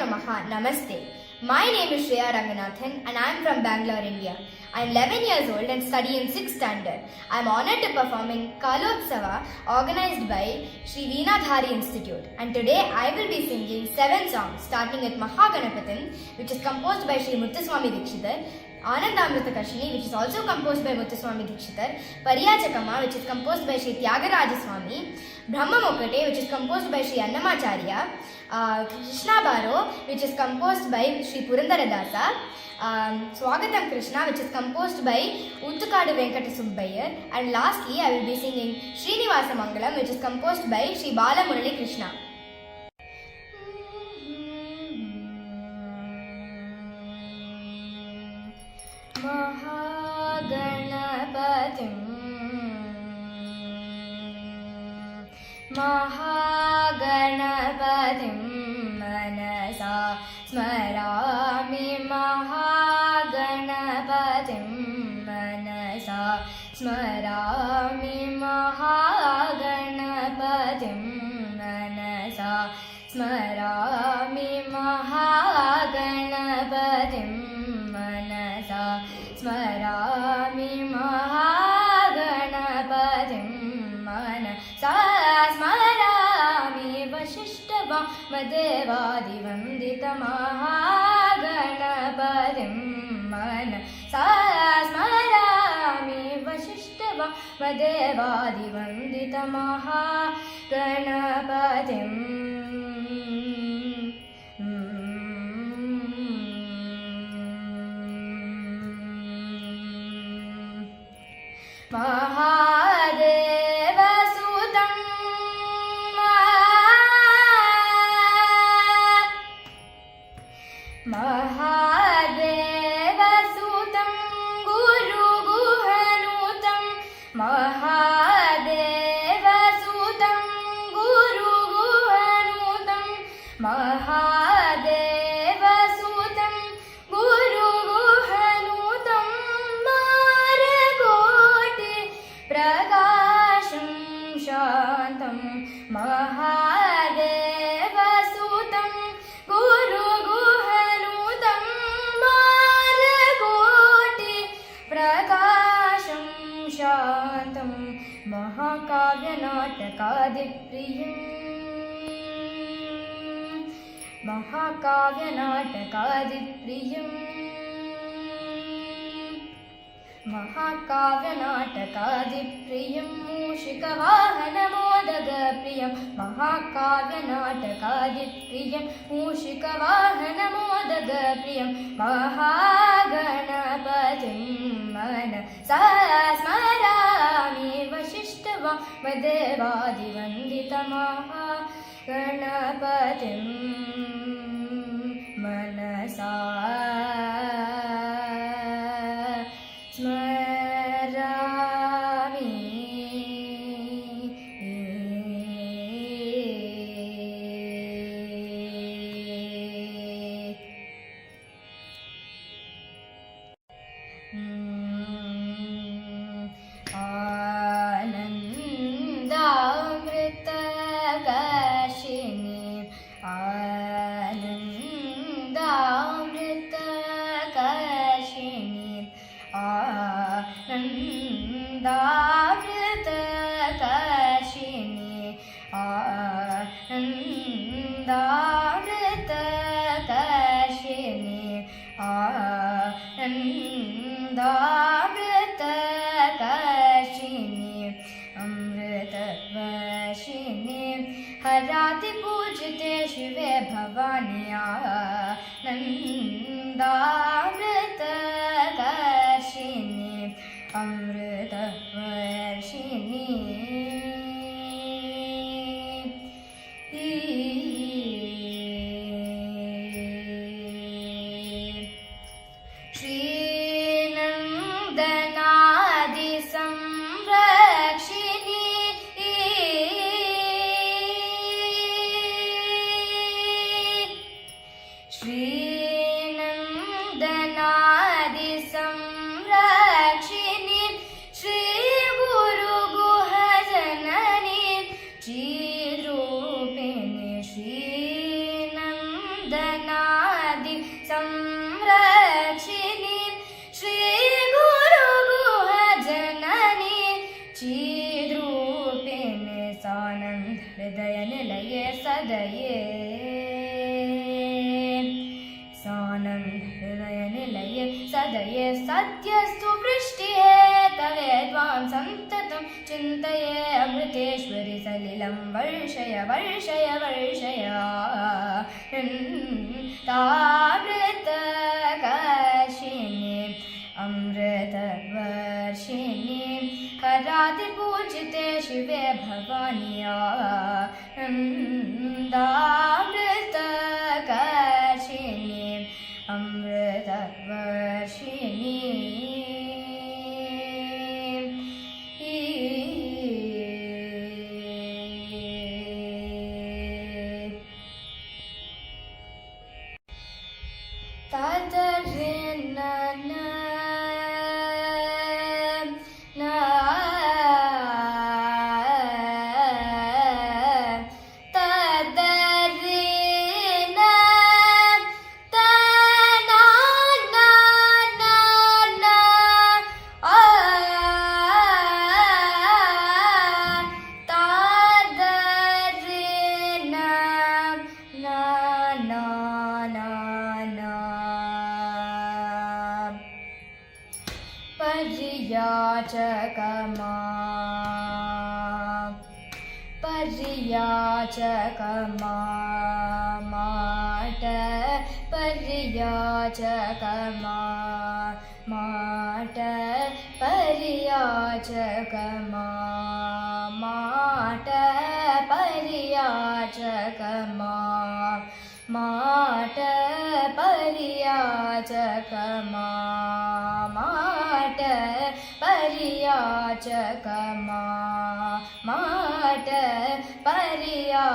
Namaha. Namaste. My name is Shreya Ranganathan and I am from Bangalore, India. I am 11 years old and study in 6th standard. I am honored to perform in Kalotsava organized by Sri Veenadhari Institute. And today I will be singing 7 songs starting with Mahaganapatham, which is composed by Sri Muthuswami Dikshitar, Anandamrita Kashini, which is also composed by Muthuswami Dikshitar, Pariyachakama, which is composed by Sri Tyagaraja Swami, Brahmamokate, which is composed by Sri Annamacharya, Krishna Baro, which is composed by Sri Purandaradasa, Swagatam Krishna, which is composed by Uttukadu Venkata Subbayar, and lastly I will be singing Srinivasa Mangalam, which is composed by Sri Bala Murali Krishna. Mahaganapatim Mahaganapatim manasa smarami Mahaganapatim manasa smarami Mahaganapatim manasa smarami Mahaganapatim manasa Smarami Mahaganapatim manasa Smarami Vashishtava Madevadivandita Mahaganapatim manasa Smarami Vashishtava Madevadivandita Mahaganapatim Mahadeva Sutam Mahadeva Sutam Guru Guhanutam Mahadeva Sutam Guru Guhanutam Mahadeva Sutam Guru Guhanutam Prakasham Shantam Mahadeva Sutam Guru Guhanutam Maragoti Prakasham Shantam Mahakavya Natakadipriyam Mahakavya Natakadipriyam Mahakavya Natakadipriyam Mushikavahanamodagapriyam Mahakavya Natakadipriyam Mushikavahanamodagapriyam Mahaganapatim manasa smarami Vashishtava Madevadivandita Mahaganapatim manasa Anandamrita Kashini Anandamrita Kashini Anandamrita Kashini Anandamrita Kashini Anandamrita Kashini Amritavashini Harati Pujite Shive Bhavani Anandamrita Kashini Amritavashini Srinandanadi Samrakshini संरक्षिणी Shri गुरु गुह जननी चिद्रूपिणी सानंद हृदय निलये सदये सानंद हृदय निलये सदये सत्यस्तु वृष्टिये तवे त्वां संततं चिन्तये अमृतेश्वरि सलिलं वर्षय वर्षय वर्षय तामृतकर्षिणि अमृतवर्षिणि हरादिपूजिते शिवे भवानी तामृतकर्षिणि अमृतवर्षिणि पर्याचकमा माट पर्याचकमा माट पर्याचकमा माट पर्याचकमा माट पर्याचकमा माट पर्याचकमा माट पर्याचकमा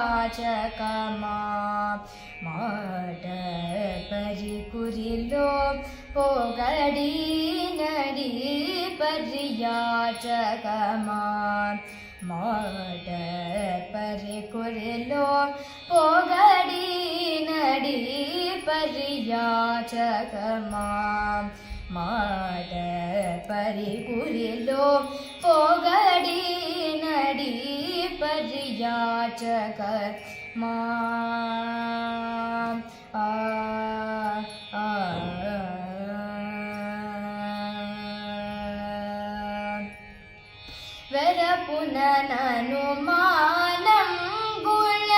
माट परिकुरिलो पोगडी नडी पर्याचकमा माट परिकुरिलो पोगडी नडी पर्याचकमा माट परिकुरिलो पोगडी नडी पर्याचकमा वरपुननुमानं गुण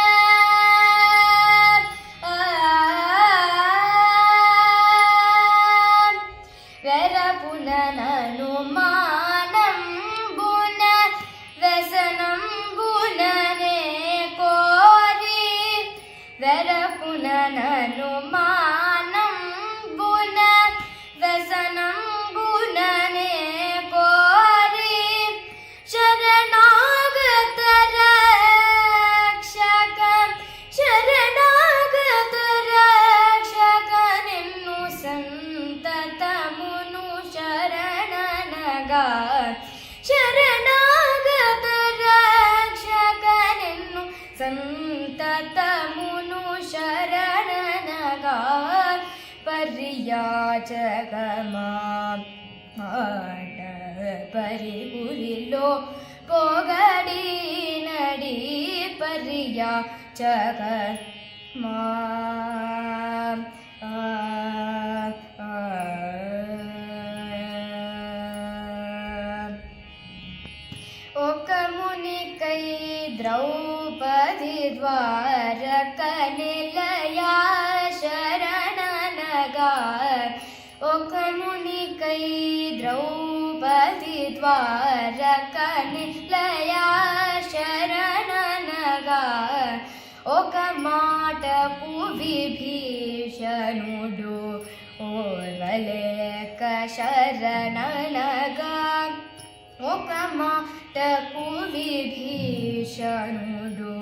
वरपुननुमानं गुण व्यसनं गुणने कोरि वरपुननुमानं गुण व्यसनं गुणने कोरि शरणागत रक्षक शरणागत रक्षक निन्नु संततमुनु शरणनग शरणागत रक्षक निन्नु संततमुनु शरणनग पर्याचकमा माट परिकुरिलो पोगडी नडी पर्याचकमा ఒక మునికై ద్రౌపది ద్వారక నిలయ శరణనగా ఒక మునికై ద్రౌపది ద్వారక నిలయ శరణనగా ఒక మాటకు విభీషణుడు ఓర్వలేక శరణనగా ఒక మాటకు విభీషణుడు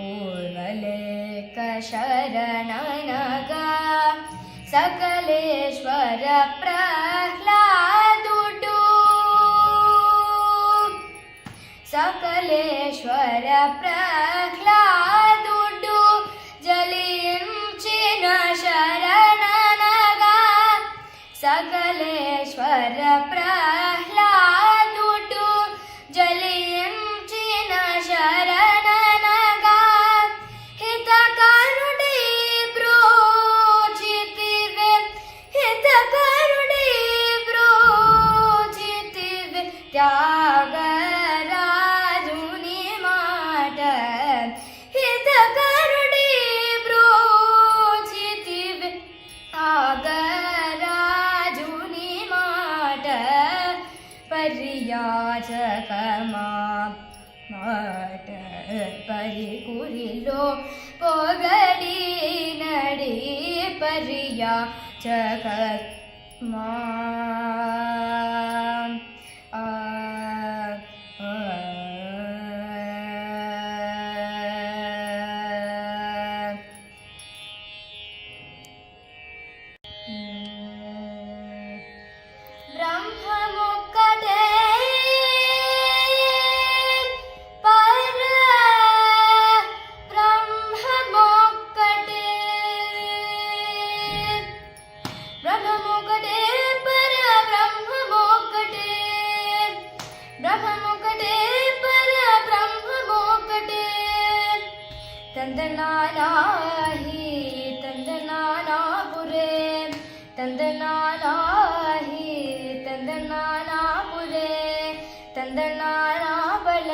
ఓర్వలేక శరణనగా सकलेश्वर प्रह्लादुडु सकलेश्वर प्रह्लादुडु जलिंचिन शरणनगा మల్లేశ్వర ప్రహ్లాదుడు జలించిన శరణనగా హితకరుడే బ్రోచితివే హితకరుడే బ్రోచితివే త్యాగరాజుని మాట హితకరుడే బ్రోచితివే త్యాగరాజుని మాట పరియాచకమా మాట పరికురిలో పొగడి నడి పరియాచకమా బ్రహ్మముక్కటే పర బ్రహ్మముక్కటే బ్రహ్మముక్కటే పర బ్రహ్మముక్కటే బ్రహ్మముక్కటే పర బ్రహ్మముక్కటే తందనానాహి తందనానాపురే తందనానాహి తందనానాపురే తందనానా బల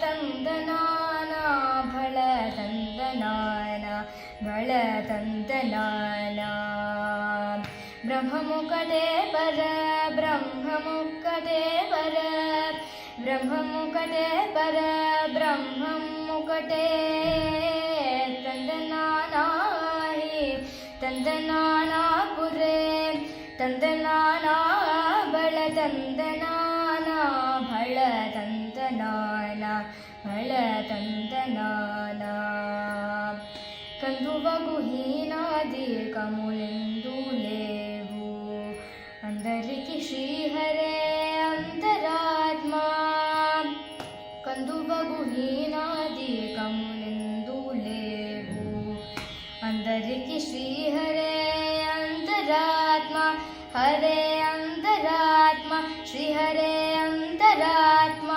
తందనానా భళ తందనానా బళ తందనానా బ్రహ్మముక్కటే పర బ్రహ్మముక్కటే పర బ్రహ్మముక్కటే పర బ్రహ్మముక్కటే తందనానాహి తందనానాపురే తందనానా బళ తందనానా భళ తందనానా భళ తందనానా కందువగు హీనాది కములెందు లేవు అందరికి శ్రీహరే అంతరాత్మా కందువగు హీనాది కములెందు లేవు అందరికి శ్రీహరే అంతరాత్మ హరే అంతరాత్మ శ్రీహరే అంతరాత్మ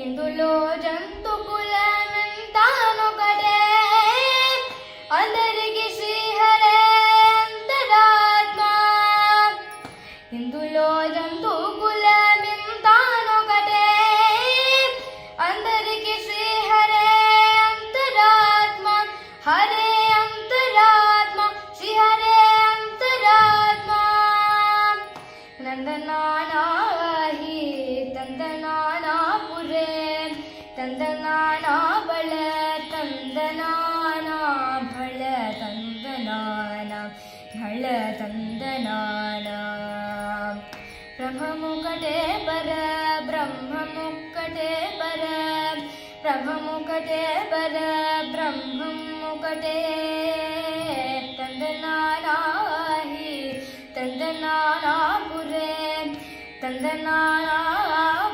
ఇందులో జంతు కులమెంతానొకటే అందరికి శ్రీహరే అంతరాత్మ ఇందులో జంతు కులమెంతానొకటే అందరికి శ్రీహరే అంతరాత్మ హరే అంతరాత్మ శ్రీహరే అంతరాత్మ నందనానాహి తందనానాపురే తందనానా బళ తందనానా భళ తందనానా భళ తందనానా బ్రహ్మముక్కటే పర బ్రహ్మముక్కటే పర బ్రహ్మముక్కటే పర బ్రహ్మముక్కటే తందనానాహి తందనానాపురే తందనానా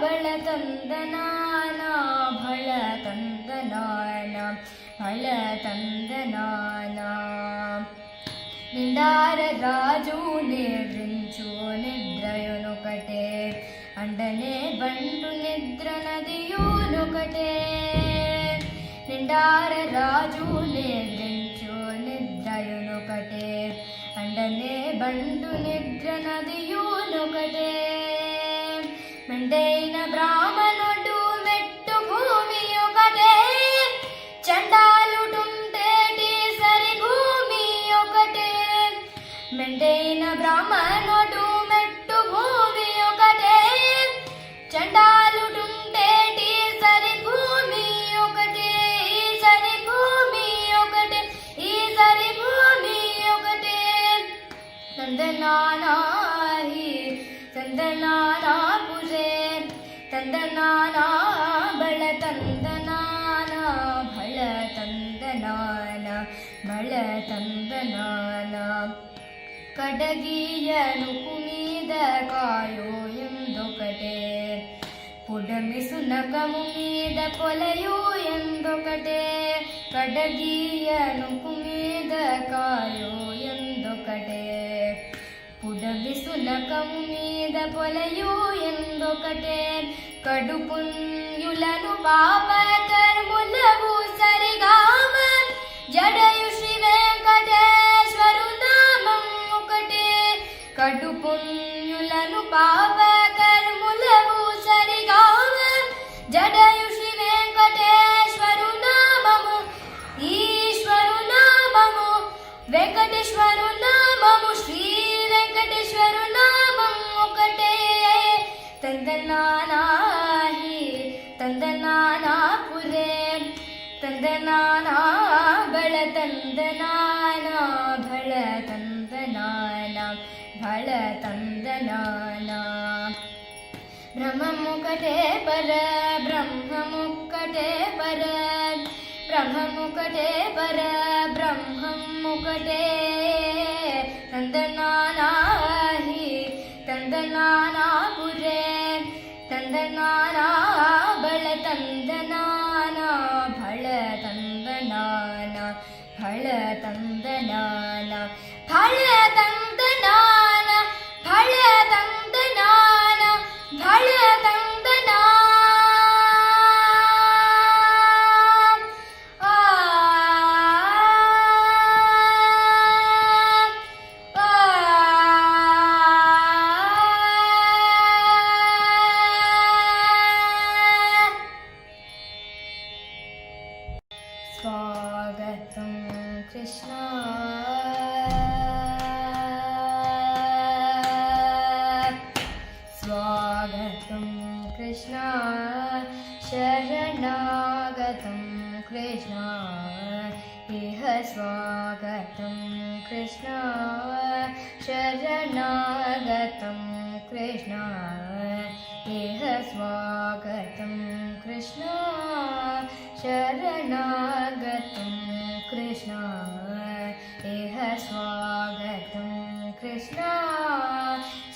బళ తందనానా భళ తందనానా భళ తందనానా నిండార రాజు నిద్రించు నిద్రయునొకటే అండనే బండు నిద్ర నదియునొకటే నిండార రాజు నిద్రించు నిద్రయునొకటే అండనే బండు నిద్ర నదియునొకటే మెండైన బ్రాహ్మణుడు మెట్టు భూమి ఒకటే చండాలుడుంటేటి సరి భూమి ఒకటే మెండైన బ్రాహ్మణుడు మెట్టు భూమి ఒకటే చండాలుడుంటేటి సరి భూమి ఒకటే ఈ సరి భూమి ఒకటే ఈ సరి భూమి ఒకటే తందనానాహి తందనానాపురే తందనానా బళ తందనానా భళ తందనానా బళ తందనానా కడగియనుకు మీద కాయో ఎందొకటే పుడమి సునకము మీద పొలయో ఎందొకటే కడగియనుకు మీద కాయో ఎందొకటే పుడమి సునకము మీద పొలయు ఎందొకటే కడుపుంయులను పాప కర్ములవు సరిగామ జడయు శ్రీ వెంకటేశ్వరు నామం ఒకటే కడుపుంయులను పాప కర్ములవు సరిగామ జడయు శ్రీ వెంకటేశ్వరు నామము ఈశ్వరు నామము వెంకటేశ్వరు నామము శ్రీ వెంకటేశ్వరు నామం ఒకటే తందనానాహి తందనానాపురే తందనానా బళ తందనానా భళ తందనానా భళ తందనానా బ్రహ్మముకటే పర బ్రహ్మముకటే పర బ్రహ్మముకటే పర బ్రహ్మముకటే తందనానాహి తందనానాపురే తందనానా బళ తందనానా భళ తందనానా భళ తందనానా భళ తందనానా భళ తందనానా భళ తందనా स्वागतं कृष्ण स्वागतं कृष्ण शरणागतं कृष्ण इह स्वागतं कृष्ण शरणागतं कृष्ण इह स्वागतं कृष्ण शरणागतं कृष्ण इह स्वागतं कृष्ण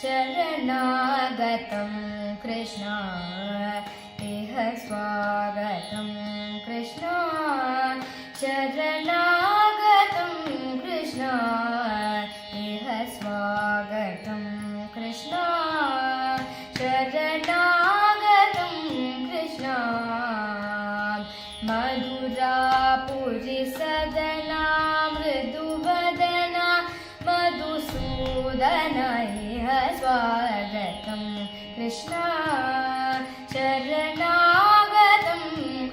शरणागतं कृष्ण इह स्वागतं कृष्ण शरणागतं कृष्ण इह स्वागतं कृष्ण शरणागतं कृष्ण मधुरापुरि सदना मृदुवदना मधुसूदन इह स्वागतं कृष्ण शरणागतं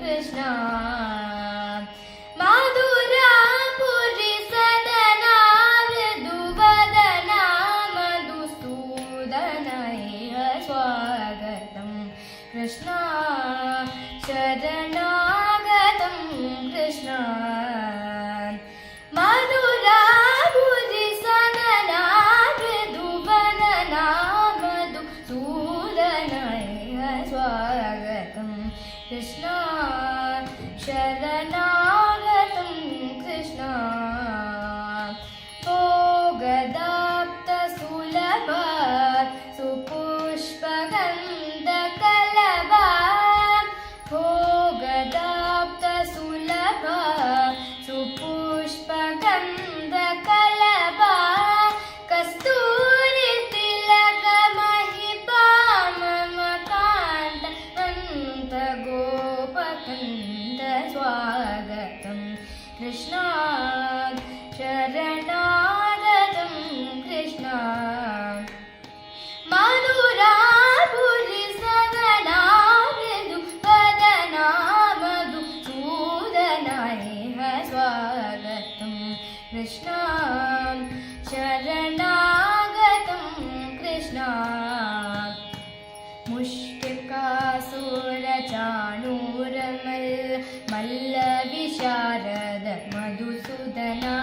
कृष्ण मधुरापुरि सदना मृदुवदना मधुसूदन इह स्वागतं कृष्ण शरणागतं कृष्ण मधुरापुरि सदना मृदुवदना मधुसूदन इह स्वागतं कृष्ण शरणागतं कृष्ण भोगदाप्तसुलभा सुपुष्पगन्धकलभा भोगदाप्तसुलभा सुपुष्पगन्धकलभा कस्तूरि तिलकमहिपा मम कान्त कान्त गोपकन्द स्वागतं कृष्ण शरणागतं कृष्ण मधुरापुरि सदना मृदुवदना मधुसूदन इह स्वागतं कृष्ण शरणागतं कृष्ण मुष्टिकासुरचाणूरमल् मल्लविशारद मधुसूदना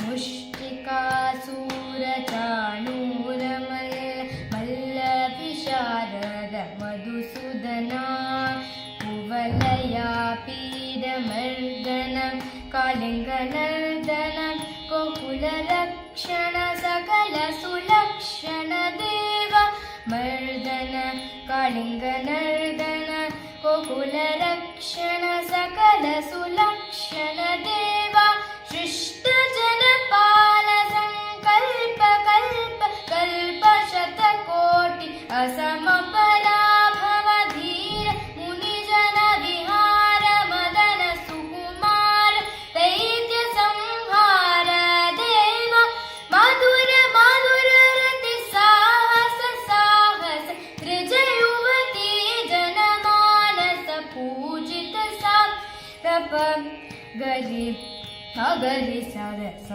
मुष्टिकासुरचाणूरमल् मल्लविशारद मधुसूदना कुवलयापीडमर्दन कालिङ्गनर्दन गोकुलरक्षण सकल सुलक्षण देव मर्दन कालिङ्गनर्दन गोकुलरक्षण सकल सुलक्षण देव शिष्टजनपाल संकल्प कल्प कल्प ಮಗರಿ ಸದ ಸ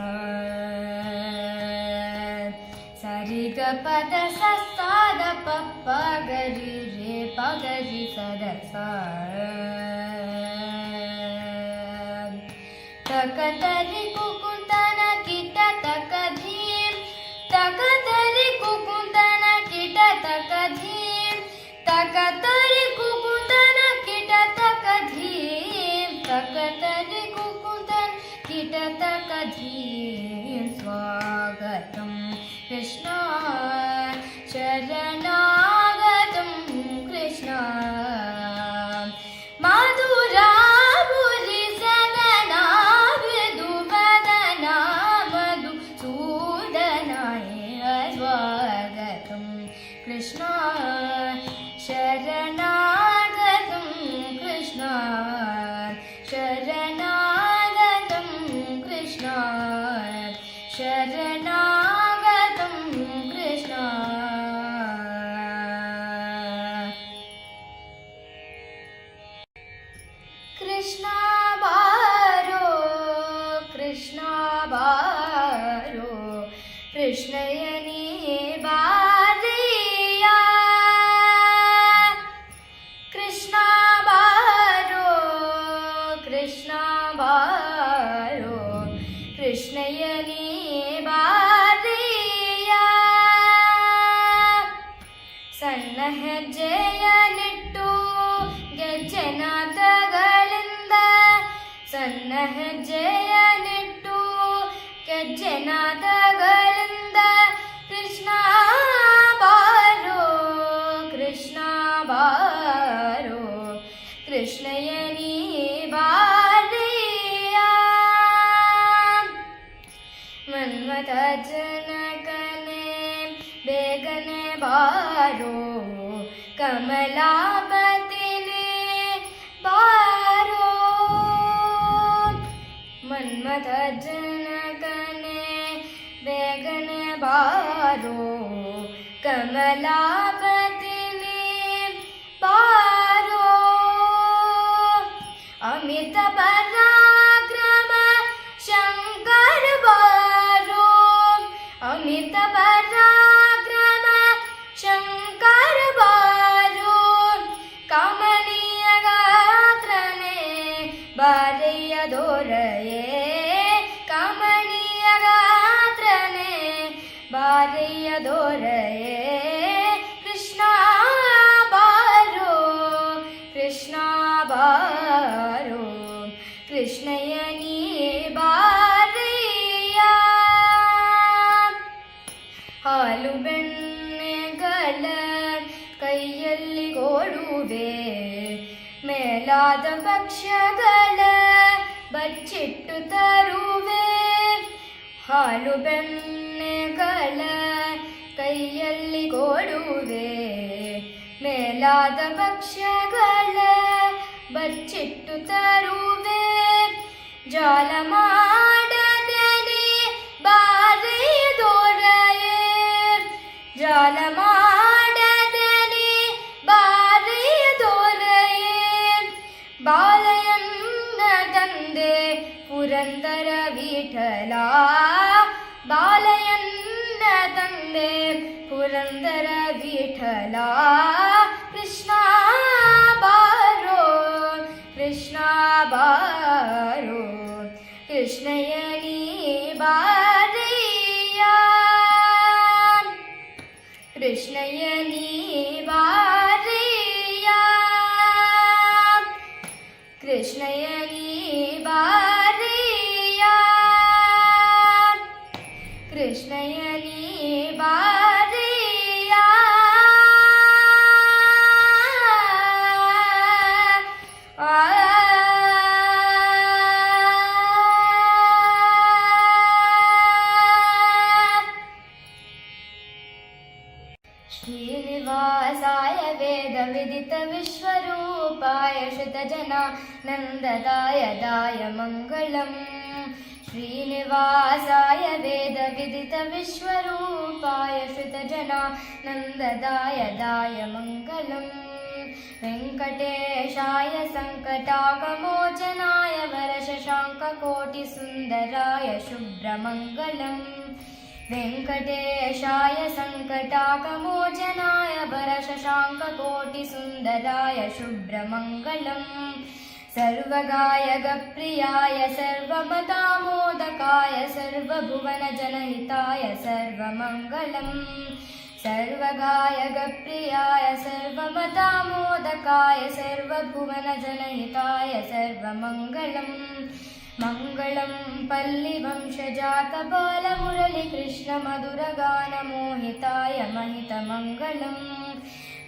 ಸರಿ ಗ ಪದ ಸಾದ ಪಪ್ಪ ಗರಿ ರೇ ಪಗರಿ ಸದ ಸ ತಕ ತರಿ ಕುಕುಂತನ ಕಿಟ ತಕ ಧೀಂ ತಕ ತರಿ ಕುಕುಂತನ ಕಿಟ ತಕ ಧೀಂ ತಕ ತರಿ ಕುಕುಂತನ ಕಿಟ ತಕ ಧೀಂ ತಕ ತರಿ ಕುಕುಂತನ ಕಿಟ ತಕ ಧೀಂ ಸ್ವಾಗತಂ Krishna ಶರಣಾಗತಂ Krishna Madhura Krishna Sharanagatam Krishna Sharanagatam Krishna Sharanagatam Krishna Krishna Baro Krishna Baro Krishna Yani ಕೃಷ್ಣಯನಿ ಬಾರಿಯ ಸಣ್ಣ ಹೆಜ್ಜೆಯನಿಟ್ಟು ಗೆಜ್ಜೆನಾದಗಳಿಂದ ಸಣ್ಣ ಹೆಜ್ಜೆಯನಿಟ್ಟು ಗೆಜ್ಜೆನಾದಗಳಿಂದ ಕೃಷ್ಣ ಬಾರೋ ಕೃಷ್ಣ ಬಾರೋ ಕೃಷ್ಣಯನಿ ಮನ್ಮಥ ಜನಕನೆ ಬೇಗನೆ ಬಾರೋ ಕಮಲಾಪತಿನೇ ಬಾರೋ ಮನ್ಮಥ ಜನಕನೆ ಬೇಗನೆ ಬಾರೋ ಕಮಲಾಪತಿನೇ ಬಾರೋ ಅಮಿತ ಪರಾಕ್ರಮ ಶಂಕರ ಬಾರೋ ಅಮಿತ ಪರಾಕ್ರಮ ಶಂಕರ ಬಾರೋ ಕಮನೀಯ ಗಾತ್ರನೇ ಬಾರಯ್ಯ ದೊರೆಯೇ ಕಮನೀಯ ಗಾತ್ರನೇ ಬಾರಯ್ಯ ದೊರೆಯೇ ಕೃಷ್ಣ ಬಾರೋ ಕೃಷ್ಣ ಬಾರೋ ಕೃಷ್ಣಯನಿ ಬಾರಿಯ ಹಾಲು ಬೆಣ್ಣೆಗಳ ಕೈಯಲ್ಲಿ ಗೋಡುವೆ ಮೇಲಾದ ಭಕ್ಷ್ಯಗಳ ಬಚ್ಚಿಟ್ಟು ತರುವೆ ಹಾಲು ಬೆಣ್ಣೆಗಳ ಕೈಯಲ್ಲಿ ಗೋಡುವೆ ಮೇಲಾದ ಭಕ್ಷ್ಯಗಳ ಬಚ್ಚಿಟ್ಟು ತರುವೆ ಜಾಲ ಮಾಡದನೆ ಬಾರೆಯ ದೊರೆಯೇ ಜಾಲ ಮಾಡದನೆ ಬಾರೆಯ ದೊರೆಯೇ ಬಾಲಯನ್ನ ತಂದೆ ಪುರಂದರ ವಿಠಲ ಬಾಲಯನ್ನ ತಂದೆ ಪುರಂದರ ವಿಠಲ ಕೃಷ್ಣ ಬಾರೋ ಕೃಷ್ಣ ಬಾರೋ ಕೃಷ್ಣಯನಿ ಬಾರಿಯ ಕೃಷ್ಣಯನಿ ಬಾರಿಯ ಕೃಷ್ಣಯನಿ ಬಾರಿಯ ಕೃಷ್ಣಯನಿ ಬಾರಿಯ ಶ್ರೀನಿವಾಸಾಯ ವೇದ ವಿದಿತ ವಿಶ್ವರೂಪಾಯ ಶ್ರುತಜನಾನಂದದಾಯ ದಾಯ ಮಂಗಳಂ ಶ್ರೀನಿವಾಸಾಯ ವೇದ ವಿದಿತ ವಿಶ್ವರೂಪಾಯ ಶ್ರುತಜನಾನಂದದಾಯ ದಾಯ ಮಂಗಳಂ वेङ्कटेशाय सङ्कटाकमोचनाय वरशशाङ्ककोटिसुन्दराय शुभ्रमङ्गलम् वेङ्कटेशाय सङ्कटाकमोचनाय वरशशाङ्ककोटिसुन्दराय शुभ्रमङ्गलम् सर्वगायकप्रियाय सर्वमतामोदकाय सर्वभुवनजनहिताय सर्वमङ्गलम् सर्वगायकप्रियाय सर्वमतामोदकाय सर्वभुवनजनहिताय सर्वमङ्गलम् मङ्गलं पल्लिवंशजातबालमुरलीकृष्णमधुरगानमोहिताय महितमङ्गलम्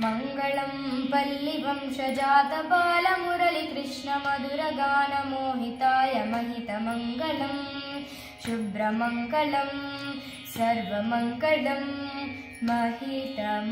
मङ्गलं पल्लिवंशजातबालमुरलीकृष्णमधुरगानमोहिताय महितमङ्गलम् शुभ्रमङ्गलं सर्वमङ्गलं महितमङ्गलम्।